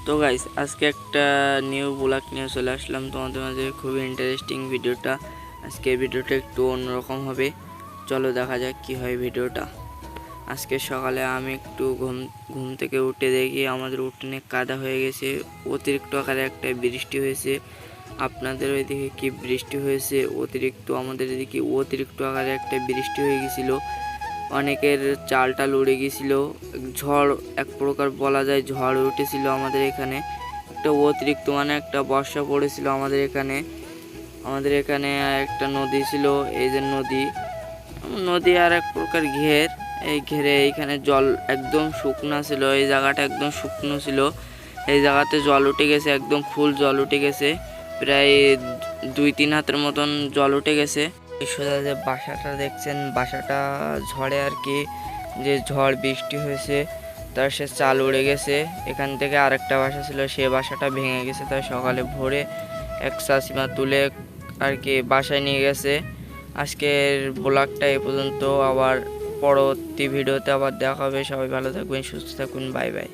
তো গাইস আজকে একটা নিউ ব্লগ নিয়ে চলে আসলাম তোমাদের মাঝে। খুবই ইন্টারেস্টিং ভিডিওটা। আজকের ভিডিওটা একটু অন্যরকম হবে, চলো দেখা যাক কি হয় ভিডিওটা। আজকে সকালে আমি একটু ঘুম থেকে উঠে দেখি আমাদের উঠোনে কাদা হয়ে গেছে। অতিরিক্ত আকারে একটা বৃষ্টি হয়েছে। আপনাদের ওইদিকে কি বৃষ্টি হয়েছে? আমাদের এদিকে অতিরিক্ত আকারে একটা বৃষ্টি হয়ে গেছিলো। অনেকের চাল টাল উড়ে গেছিলো। ঝড় এক প্রকার বলা যায়, ঝড় উঠেছিল আমাদের এখানে। একটা অতিরিক্ত একটা বর্ষা পড়েছিল আমাদের এখানে একটা নদী ছিল। এই যে নদী আর এক প্রকার এই ঘেরে এইখানে জল একদম শুকনো ছিল। এই জায়গাটা একদম শুকনো ছিল। এই জায়গাতে জল উঠে গেছে, একদম ফুল জল উঠে গেছে। প্রায় 2-3 হাতের মতন জল উঠে গেছে। সোজা যে বাসাটা দেখছেন, বাসাটা ঝড়ে আর কি, যে ঝড় বৃষ্টি হয়েছে তার সে চাল উড়ে গেছে। এখান থেকে আরেকটা বাসা ছিল, সে বাসাটা ভেঙে গেছে। তাই সকালে ভোরে এক চাষিমা তুলে আর কি বাসায় নিয়ে গেছে। আজকের ব্লগটা এ পর্যন্ত, আবার পরবর্তী ভিডিওতে আবার দেখা হবে। সবাই ভালো থাকবেন, সুস্থ থাকুন, বাই বাই।